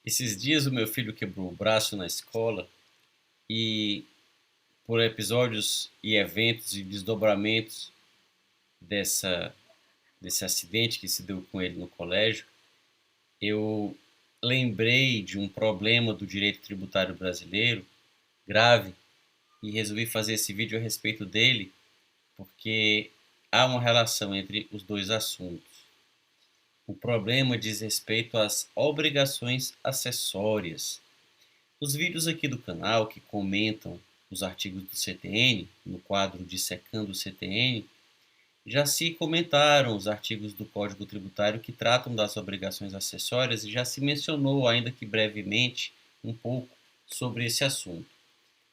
Esses dias o meu filho quebrou o braço na escola e, por episódios e eventos e desdobramentos dessa, desse acidente que se deu com ele no colégio, eu lembrei de um problema do direito tributário brasileiro grave e resolvi fazer esse vídeo a respeito dele porque há uma relação entre os dois assuntos. O problema diz respeito às obrigações acessórias. Os vídeos aqui do canal que comentam os artigos do CTN, no quadro Dissecando o CTN, já se comentaram os artigos do Código Tributário que tratam das obrigações acessórias e já se mencionou, ainda que brevemente, um pouco sobre esse assunto.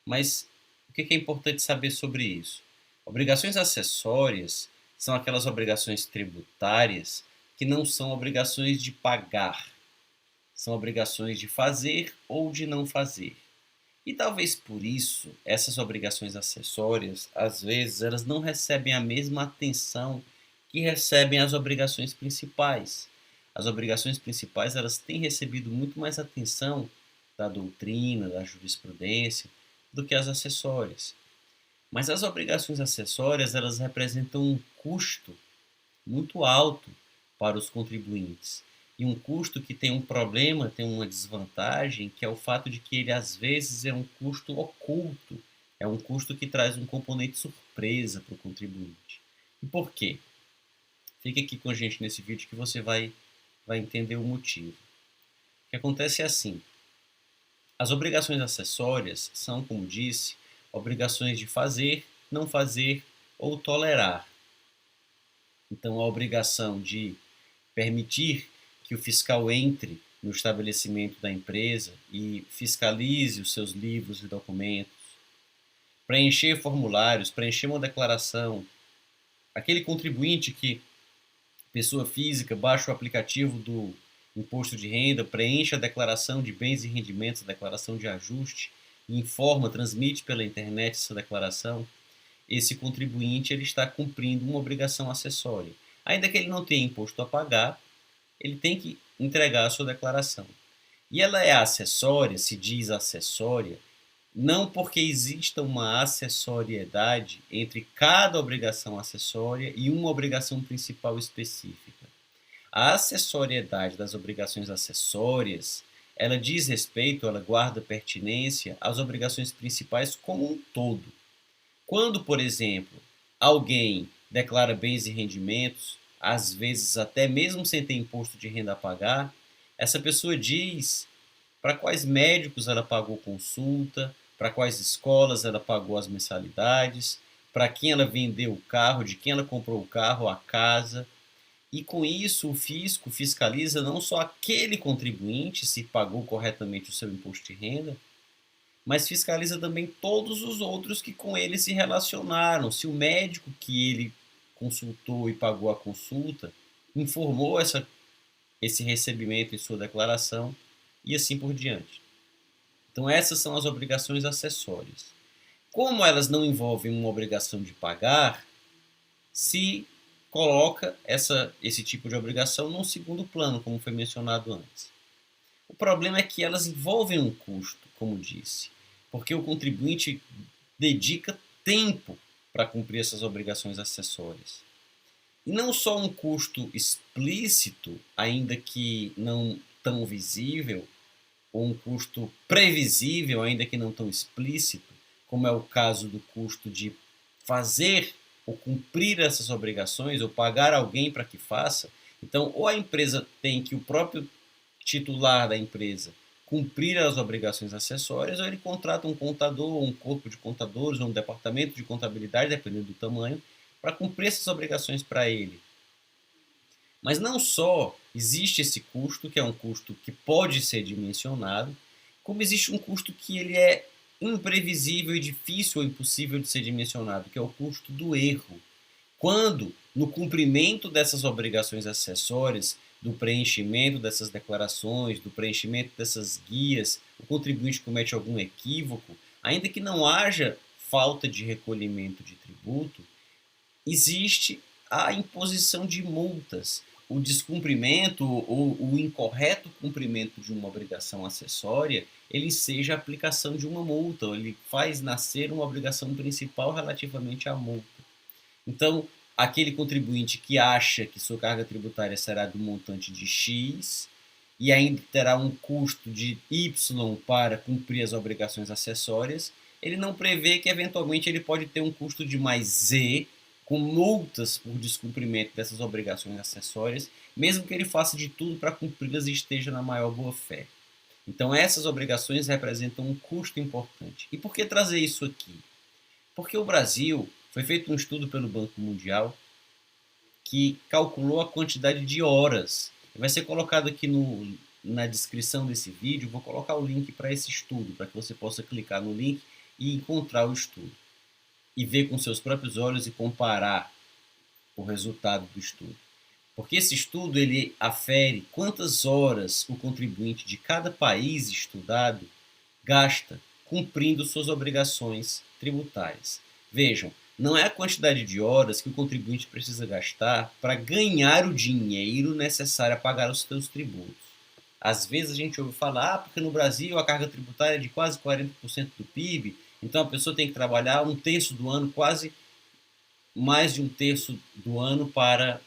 Mas o que é importante saber sobre isso? Obrigações acessórias são aquelas obrigações tributárias que não são obrigações de pagar, são obrigações de fazer ou de não fazer. E talvez por isso essas obrigações acessórias, às vezes, elas não recebem a mesma atenção que recebem as obrigações principais. As obrigações principais, elas têm recebido muito mais atenção da doutrina, da jurisprudência, do que as acessórias. Mas as obrigações acessórias, elas representam um custo muito alto para os contribuintes. E um custo que tem um problema, tem uma desvantagem, que é o fato de que ele às vezes é um custo oculto, é um custo que traz um componente surpresa para o contribuinte. E por quê? Fica aqui com a gente nesse vídeo que você vai entender o motivo. O que acontece é assim: as obrigações acessórias são, como disse, obrigações de fazer, não fazer ou tolerar. Então, a obrigação de permitir que o fiscal entre no estabelecimento da empresa e fiscalize os seus livros e documentos, preencher formulários, preencher uma declaração. Aquele contribuinte que, pessoa física, baixa o aplicativo do imposto de renda, preenche a declaração de bens e rendimentos, a declaração de ajuste, e informa, transmite pela internet essa declaração, esse contribuinte ele está cumprindo uma obrigação acessória. Ainda que ele não tenha imposto a pagar, ele tem que entregar a sua declaração. E ela é acessória, se diz acessória, não porque exista uma acessoriedade entre cada obrigação acessória e uma obrigação principal específica. A acessoriedade das obrigações acessórias, ela diz respeito, ela guarda pertinência às obrigações principais como um todo. Quando, por exemplo, alguém declara bens e rendimentos, às vezes até mesmo sem ter imposto de renda a pagar, essa pessoa diz para quais médicos ela pagou consulta, para quais escolas ela pagou as mensalidades, para quem ela vendeu o carro, de quem ela comprou o carro, a casa. E com isso o fisco fiscaliza não só aquele contribuinte se pagou corretamente o seu imposto de renda, mas fiscaliza também todos os outros que com ele se relacionaram. Se o médico que ele consultou e pagou a consulta informou esse recebimento em sua declaração e assim por diante. Então essas são as obrigações acessórias. Como elas não envolvem uma obrigação de pagar, se coloca esse tipo de obrigação num segundo plano, como foi mencionado antes. O problema é que elas envolvem um custo, como disse, porque o contribuinte dedica tempo para cumprir essas obrigações acessórias. E não só um custo explícito, ainda que não tão visível, ou um custo previsível, ainda que não tão explícito, como é o caso do custo de fazer ou cumprir essas obrigações, ou pagar alguém para que faça. Então, ou a empresa tem que o próprio titular da empresa cumprir as obrigações acessórias, ou ele contrata um contador, ou um corpo de contadores, ou um departamento de contabilidade, dependendo do tamanho, para cumprir essas obrigações para ele. Mas não só existe esse custo, que é um custo que pode ser dimensionado, como existe um custo que ele é imprevisível e difícil ou impossível de ser dimensionado, que é o custo do erro. Quando, no cumprimento dessas obrigações acessórias, do preenchimento dessas declarações, do preenchimento dessas guias, o contribuinte comete algum equívoco, ainda que não haja falta de recolhimento de tributo, existe a imposição de multas. o descumprimento ou o incorreto cumprimento de uma obrigação acessória, ele seja a aplicação de uma multa, ou ele faz nascer uma obrigação principal relativamente à multa. Então, aquele contribuinte que acha que sua carga tributária será do montante de X e ainda terá um custo de Y para cumprir as obrigações acessórias, ele não prevê que eventualmente ele pode ter um custo de mais Z com multas por descumprimento dessas obrigações acessórias, mesmo que ele faça de tudo para cumpri-las e esteja na maior boa-fé. Então, essas obrigações representam um custo importante. E por que trazer isso aqui? Porque o Brasil, foi feito um estudo pelo Banco Mundial que calculou a quantidade de horas. Vai ser colocado aqui na descrição desse vídeo, vou colocar o link para esse estudo, para que você possa clicar no link e encontrar o estudo. E ver com seus próprios olhos e comparar o resultado do estudo. Porque esse estudo ele afere quantas horas o contribuinte de cada país estudado gasta cumprindo suas obrigações tributárias. Vejam, não é a quantidade de horas que o contribuinte precisa gastar para ganhar o dinheiro necessário a pagar os seus tributos. Às vezes a gente ouve falar, porque no Brasil a carga tributária é de quase 40% do PIB, então a pessoa tem que trabalhar um terço do ano, quase mais de um terço do ano para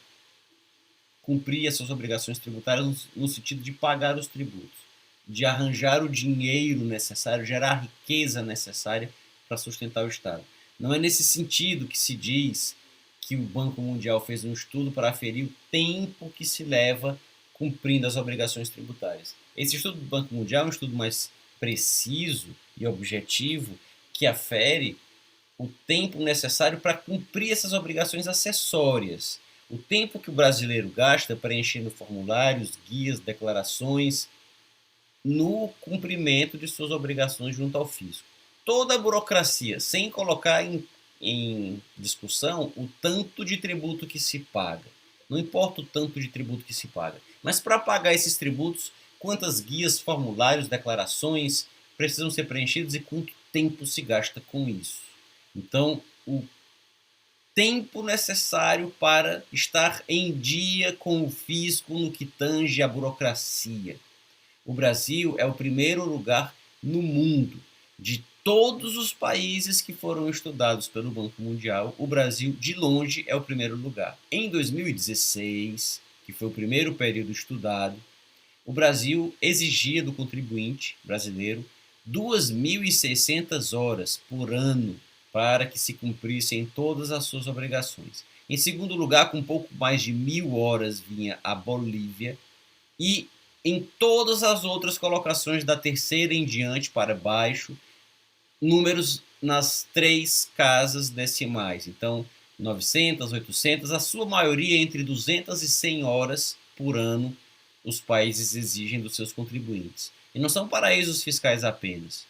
cumprir as suas obrigações tributárias no sentido de pagar os tributos, de arranjar o dinheiro necessário, gerar a riqueza necessária para sustentar o Estado. Não é nesse sentido que se diz que o Banco Mundial fez um estudo para aferir o tempo que se leva cumprindo as obrigações tributárias. Esse estudo do Banco Mundial é um estudo mais preciso e objetivo que afere o tempo necessário para cumprir essas obrigações acessórias. O tempo que o brasileiro gasta preenchendo formulários, guias, declarações, no cumprimento de suas obrigações junto ao fisco. Toda a burocracia, sem colocar em discussão o tanto de tributo que se paga. Não importa o tanto de tributo que se paga. Mas para pagar esses tributos, quantas guias, formulários, declarações precisam ser preenchidos e quanto tempo se gasta com isso. Então, o tempo necessário para estar em dia com o fisco no que tange a burocracia. O Brasil é o primeiro lugar no mundo. De todos os países que foram estudados pelo Banco Mundial, o Brasil, de longe, é o primeiro lugar. Em 2016, que foi o primeiro período estudado, o Brasil exigia do contribuinte brasileiro 2.600 horas por ano para que se cumprissem todas as suas obrigações. Em segundo lugar, com um pouco mais de 1.000 horas, vinha a Bolívia. E em todas as outras colocações, da terceira em diante para baixo, números nas 3 casas decimais. Então, 900, 800, a sua maioria entre 200 e 100 horas por ano os países exigem dos seus contribuintes. E não são paraísos fiscais apenas.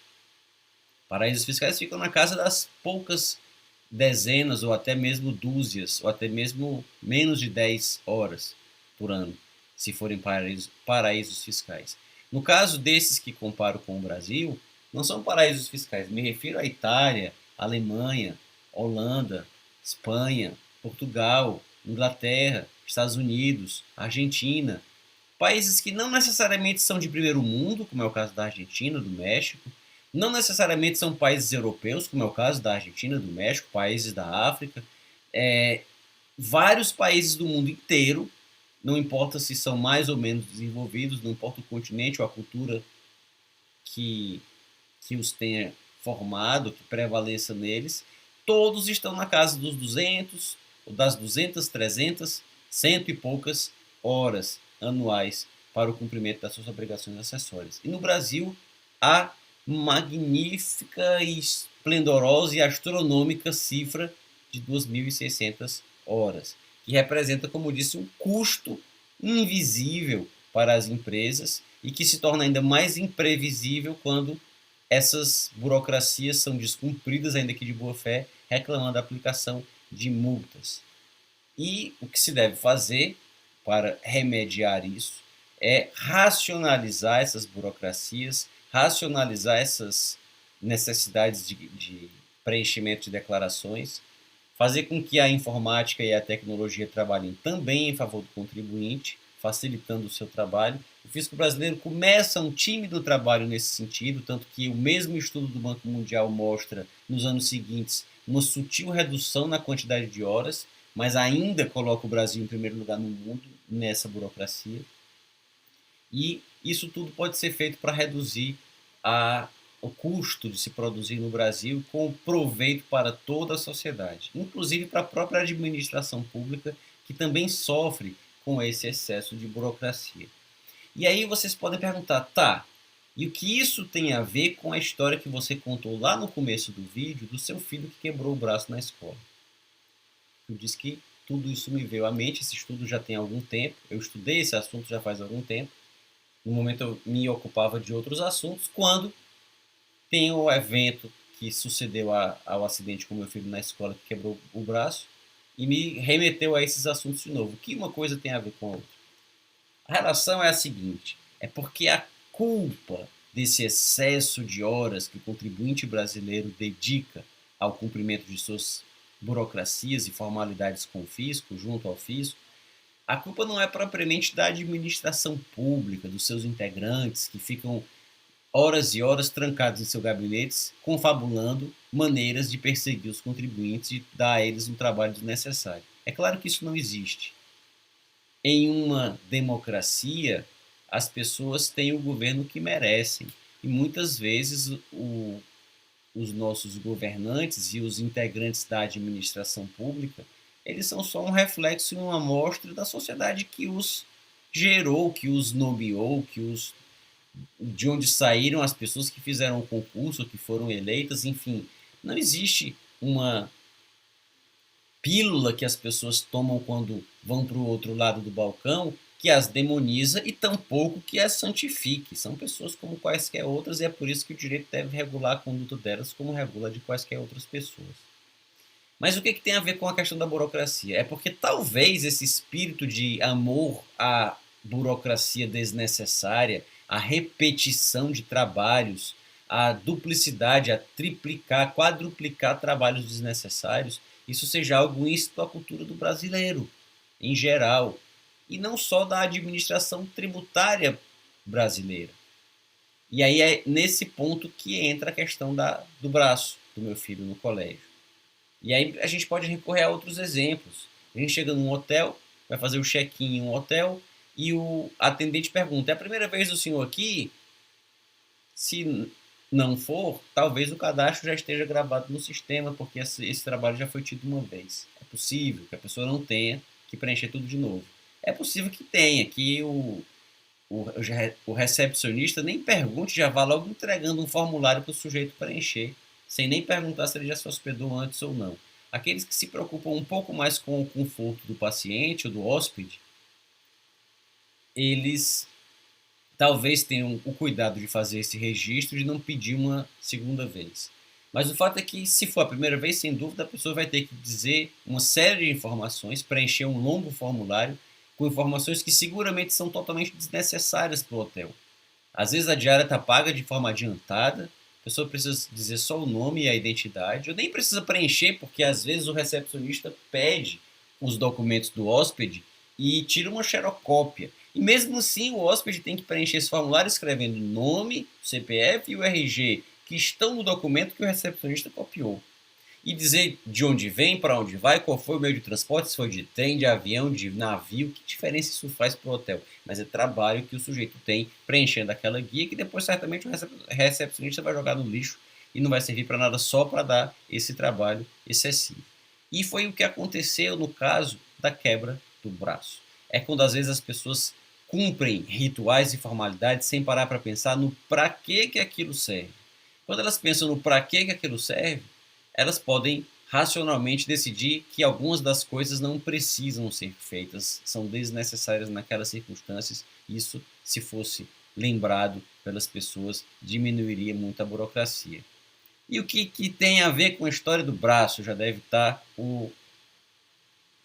Paraísos fiscais ficam na casa das poucas dezenas ou até mesmo dúzias, ou até mesmo menos de 10 horas por ano, se forem paraísos fiscais. No caso desses que comparo com o Brasil, não são paraísos fiscais, me refiro à Itália, Alemanha, Holanda, Espanha, Portugal, Inglaterra, Estados Unidos, Argentina, países que não necessariamente são de primeiro mundo, como é o caso da Argentina, do México, não necessariamente são países europeus, como é o caso da Argentina, do México, países da África, vários países do mundo inteiro, não importa se são mais ou menos desenvolvidos, não importa o continente ou a cultura que os tenha formado, que prevaleça neles, todos estão na casa dos 200, ou das 200, 300, cento e poucas horas anuais para o cumprimento das suas obrigações acessórias. E no Brasil, há magnífica, esplendorosa e astronômica cifra de 2.600 horas, que representa, como disse, um custo invisível para as empresas e que se torna ainda mais imprevisível quando essas burocracias são descumpridas, ainda que de boa fé, reclamando a aplicação de multas. E o que se deve fazer para remediar isso é racionalizar essas burocracias, racionalizar essas necessidades de preenchimento de declarações, fazer com que a informática e a tecnologia trabalhem também em favor do contribuinte, facilitando o seu trabalho. O fisco brasileiro começa um tímido trabalho nesse sentido, tanto que o mesmo estudo do Banco Mundial mostra, nos anos seguintes, uma sutil redução na quantidade de horas, mas ainda coloca o Brasil em primeiro lugar no mundo nessa burocracia. E isso tudo pode ser feito para reduzir o custo de se produzir no Brasil com proveito para toda a sociedade, inclusive para a própria administração pública, que também sofre com esse excesso de burocracia. E aí vocês podem perguntar, tá, e o que isso tem a ver com a história que você contou lá no começo do vídeo do seu filho que quebrou o braço na escola? Eu disse que tudo isso me veio à mente, esse estudo já tem algum tempo, eu estudei esse assunto já faz algum tempo, no momento eu me ocupava de outros assuntos, quando tem o evento que sucedeu ao acidente com meu filho na escola, que quebrou o braço, e me remeteu a esses assuntos de novo. O que uma coisa tem a ver com a outra? A relação é a seguinte, é porque a culpa desse excesso de horas que o contribuinte brasileiro dedica ao cumprimento de suas burocracias e formalidades com o fisco, junto ao fisco, a culpa não é propriamente da administração pública, dos seus integrantes, que ficam horas e horas trancados em seus gabinetes, confabulando maneiras de perseguir os contribuintes e dar a eles um trabalho desnecessário. É claro que isso não existe. Em uma democracia, as pessoas têm o governo que merecem. E muitas vezes os nossos governantes e os integrantes da administração pública, eles são só um reflexo e uma amostra da sociedade que os gerou, que os nomeou, de onde saíram as pessoas que fizeram o concurso, que foram eleitas, enfim. Não existe uma pílula que as pessoas tomam quando vão para o outro lado do balcão que as demoniza e tampouco que as santifique. São pessoas como quaisquer outras e é por isso que o direito deve regular a conduta delas como regula de quaisquer outras pessoas. Mas o que tem a ver com a questão da burocracia? É porque talvez esse espírito de amor à burocracia desnecessária, a repetição de trabalhos, a duplicidade, a triplicar, quadruplicar trabalhos desnecessários, isso seja algo íncito à cultura do brasileiro, em geral, e não só da administração tributária brasileira. E aí é nesse ponto que entra a questão do braço do meu filho no colégio. E aí a gente pode recorrer a outros exemplos. A gente chega num hotel, vai fazer o check-in em um hotel e o atendente pergunta, é a primeira vez do senhor aqui? Se não for, talvez o cadastro já esteja gravado no sistema, porque esse trabalho já foi tido uma vez. É possível que a pessoa não tenha que preencher tudo de novo. É possível que tenha, que o recepcionista nem pergunte, já vá logo entregando um formulário para o sujeito preencher, sem nem perguntar se ele já se hospedou antes ou não. Aqueles que se preocupam um pouco mais com o conforto do paciente ou do hóspede, eles talvez tenham o cuidado de fazer esse registro e de não pedir uma segunda vez. Mas o fato é que, se for a primeira vez, sem dúvida, a pessoa vai ter que dizer uma série de informações, preencher um longo formulário com informações que seguramente são totalmente desnecessárias para o hotel. Às vezes a diária está paga de forma adiantada, a pessoa precisa dizer só o nome e a identidade, ou nem precisa preencher, porque às vezes o recepcionista pede os documentos do hóspede e tira uma xerocópia. E mesmo assim, o hóspede tem que preencher esse formulário escrevendo o nome, o CPF e o RG, que estão no documento que o recepcionista copiou. E dizer de onde vem, para onde vai, qual foi o meio de transporte, se foi de trem, de avião, de navio, que diferença isso faz para o hotel. Mas é trabalho que o sujeito tem preenchendo aquela guia que depois certamente o recepcionista vai jogar no lixo e não vai servir para nada, só para dar esse trabalho excessivo. E foi o que aconteceu no caso da quebra do braço. É quando às vezes as pessoas cumprem rituais e formalidades sem parar para pensar no para que aquilo serve. Quando elas pensam no para que aquilo serve, elas podem racionalmente decidir que algumas das coisas não precisam ser feitas, são desnecessárias naquelas circunstâncias. Isso, se fosse lembrado pelas pessoas, diminuiria muito a burocracia. E o que tem a ver com a história do braço? Já deve estar o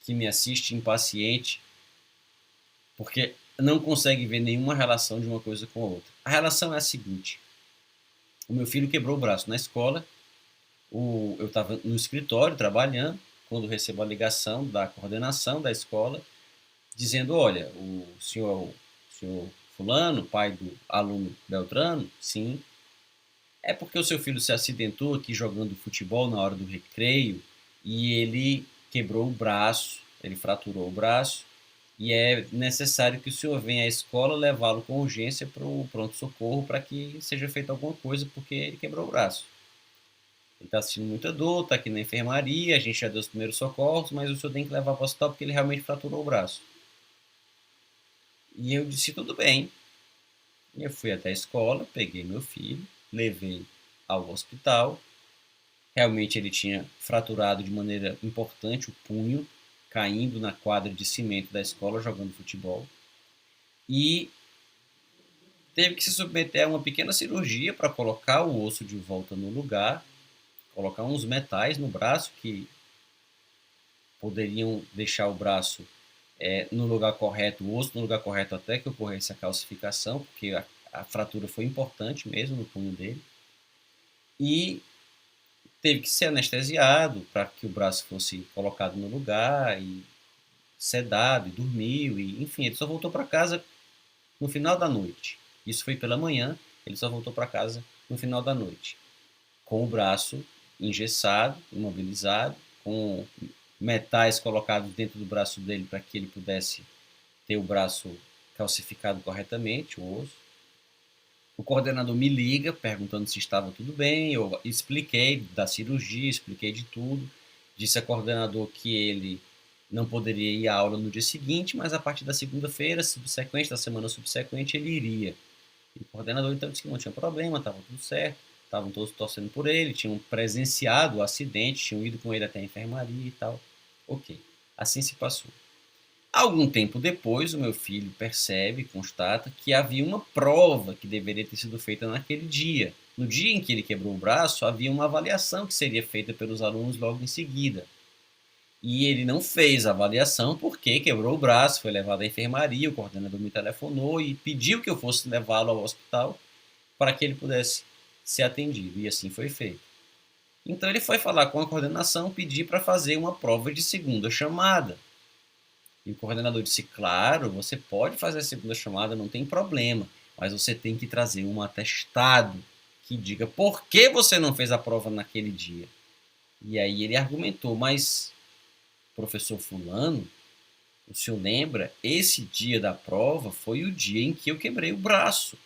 que me assiste impaciente, porque não consegue ver nenhuma relação de uma coisa com a outra. A relação é a seguinte: o meu filho quebrou o braço na escola, eu estava no escritório trabalhando, quando recebo a ligação da coordenação da escola, dizendo, olha, o senhor fulano, pai do aluno Beltrano, sim, é porque o seu filho se acidentou aqui jogando futebol na hora do recreio e ele quebrou o braço, ele fraturou o braço e é necessário que o senhor venha à escola levá-lo com urgência para o pronto-socorro para que seja feita alguma coisa porque ele quebrou o braço. Ele está sentindo muita dor, está aqui na enfermaria, a gente já deu os primeiros socorros, mas o senhor tem que levar para o hospital porque ele realmente fraturou o braço. E eu disse, tudo bem. Eu fui até a escola, peguei meu filho, levei ao hospital. Realmente ele tinha fraturado de maneira importante o punho, caindo na quadra de cimento da escola jogando futebol. E teve que se submeter a uma pequena cirurgia para colocar o osso de volta no lugar, colocar uns metais no braço que poderiam deixar o braço no lugar correto, o osso no lugar correto até que ocorresse a calcificação, porque a fratura foi importante mesmo no punho dele. E teve que ser anestesiado para que o braço fosse colocado no lugar e sedado e dormiu e enfim, ele só voltou para casa no final da noite. Isso foi pela manhã, ele só voltou para casa no final da noite, com o braço engessado, imobilizado, com metais colocados dentro do braço dele para que ele pudesse ter o braço calcificado corretamente, o osso. O coordenador me liga perguntando se estava tudo bem, eu expliquei da cirurgia, expliquei de tudo, disse a coordenador que ele não poderia ir à aula no dia seguinte, mas a partir da segunda-feira subsequente, da semana subsequente, ele iria. E o coordenador então disse que não tinha problema, estava tudo certo, estavam todos torcendo por ele, tinham presenciado o acidente, tinham ido com ele até a enfermaria e tal. Ok, assim se passou. Algum tempo depois, o meu filho percebe, constata que havia uma prova que deveria ter sido feita naquele dia. No dia em que ele quebrou o braço, havia uma avaliação que seria feita pelos alunos logo em seguida. E ele não fez a avaliação porque quebrou o braço, foi levado à enfermaria, o coordenador me telefonou e pediu que eu fosse levá-lo ao hospital para que ele pudesse ser atendido. E assim foi feito. Então ele foi falar com a coordenação, pedir para fazer uma prova de segunda chamada. E o coordenador disse, claro, você pode fazer a segunda chamada, não tem problema, mas você tem que trazer um atestado que diga por que você não fez a prova naquele dia. E aí ele argumentou, mas, professor fulano, o senhor lembra? Esse dia da prova foi o dia em que eu quebrei o braço.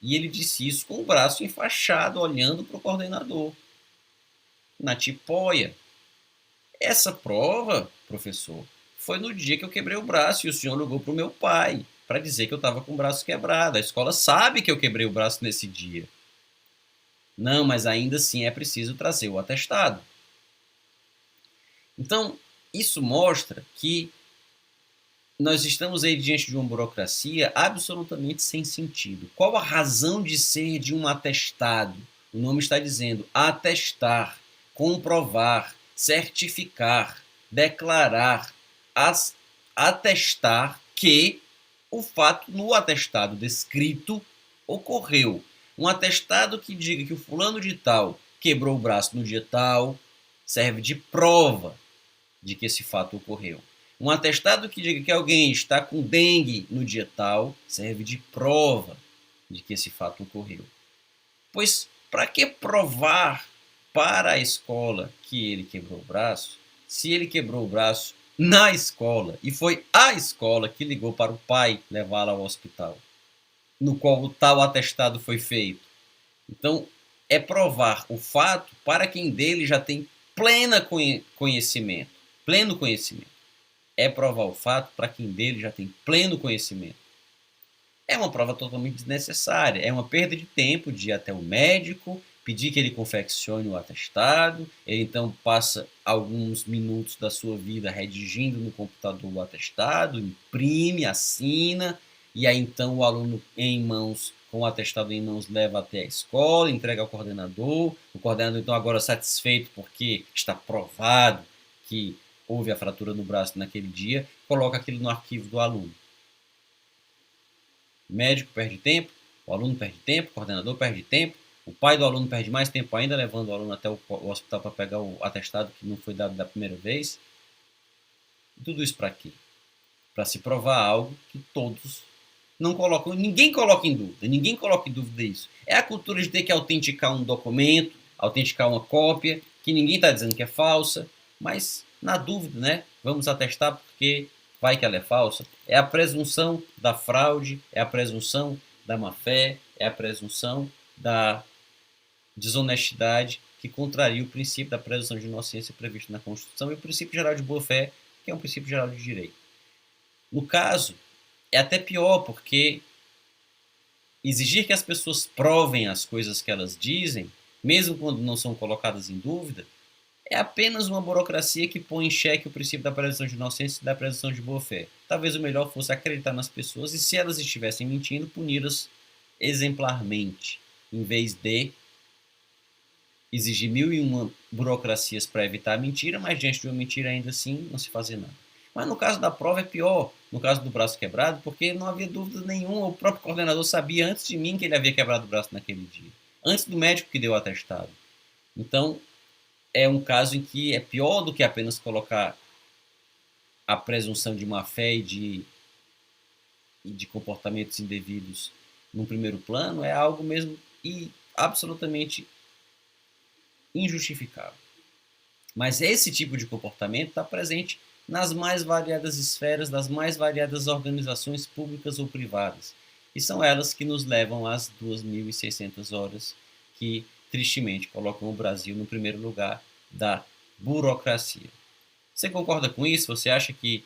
E ele disse isso com o braço enfaixado, olhando para o coordenador, na tipóia. Essa prova, professor, foi no dia que eu quebrei o braço e o senhor ligou para o meu pai para dizer que eu estava com o braço quebrado. A escola sabe que eu quebrei o braço nesse dia. Não, mas ainda assim é preciso trazer o atestado. Então, isso mostra que nós estamos aí diante de uma burocracia absolutamente sem sentido. Qual a razão de ser de um atestado? O nome está dizendo atestar, comprovar, certificar, declarar, atestar que o fato no atestado descrito ocorreu. Um atestado que diga que o fulano de tal quebrou o braço no dia tal serve de prova de que esse fato ocorreu. Um atestado que diga que alguém está com dengue no dia tal serve de prova de que esse fato ocorreu. Pois, para que provar para a escola que ele quebrou o braço, se ele quebrou o braço na escola e foi a escola que ligou para o pai levá-lo ao hospital, no qual o tal atestado foi feito? Então, é provar o fato para quem dele já tem pleno conhecimento. É provar o fato para quem dele já tem pleno conhecimento. É uma prova totalmente desnecessária, é uma perda de tempo de ir até o médico, pedir que ele confeccione o atestado, ele então passa alguns minutos da sua vida redigindo no computador o atestado, imprime, assina, e aí então o aluno em mãos, com o atestado em mãos, leva até a escola, entrega ao coordenador, o coordenador então agora satisfeito porque está provado que houve a fratura no braço naquele dia, coloca aquilo no arquivo do aluno. O médico perde tempo, o aluno perde tempo, o coordenador perde tempo, o pai do aluno perde mais tempo ainda levando o aluno até o hospital para pegar o atestado que não foi dado da primeira vez. Tudo isso para quê? Para se provar algo que todos não colocam, ninguém coloca em dúvida, ninguém coloca em dúvida isso. É a cultura de ter que autenticar um documento, autenticar uma cópia, que ninguém está dizendo que é falsa, mas na dúvida, né? Vamos atestar porque vai que ela é falsa. É a presunção da fraude, é a presunção da má-fé, é a presunção da desonestidade que contraria o princípio da presunção de inocência previsto na Constituição e o princípio geral de boa-fé, que é um princípio geral de direito. No caso, é até pior, porque exigir que as pessoas provem as coisas que elas dizem, mesmo quando não são colocadas em dúvida, é apenas uma burocracia que põe em xeque o princípio da presunção de inocência e da presunção de boa-fé. Talvez o melhor fosse acreditar nas pessoas e, se elas estivessem mentindo, puni-las exemplarmente, em vez de exigir mil e uma burocracias para evitar a mentira, mas diante de uma mentira ainda assim não se fazer nada. Mas no caso da prova é pior, no caso do braço quebrado, porque não havia dúvida nenhuma, o próprio coordenador sabia antes de mim que ele havia quebrado o braço naquele dia, antes do médico que deu o atestado. Então, é um caso em que é pior do que apenas colocar a presunção de má-fé e de comportamentos indevidos num primeiro plano, é algo mesmo e absolutamente injustificável. Mas esse tipo de comportamento está presente nas mais variadas esferas das mais variadas organizações públicas ou privadas. E são elas que nos levam às 2.600 horas que, tristemente, colocam o Brasil no primeiro lugar da burocracia. Você concorda com isso? Você acha que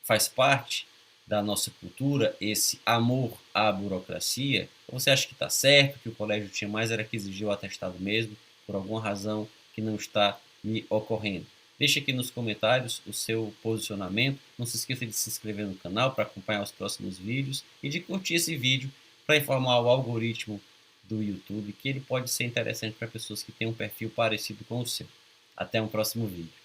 faz parte da nossa cultura esse amor à burocracia? Ou você acha que está certo, que o colégio tinha mais era que exigir o atestado mesmo, por alguma razão que não está me ocorrendo? Deixe aqui nos comentários o seu posicionamento. Não se esqueça de se inscrever no canal para acompanhar os próximos vídeos e de curtir esse vídeo para informar o algoritmo do YouTube que ele pode ser interessante para pessoas que têm um perfil parecido com o seu. Até um próximo vídeo.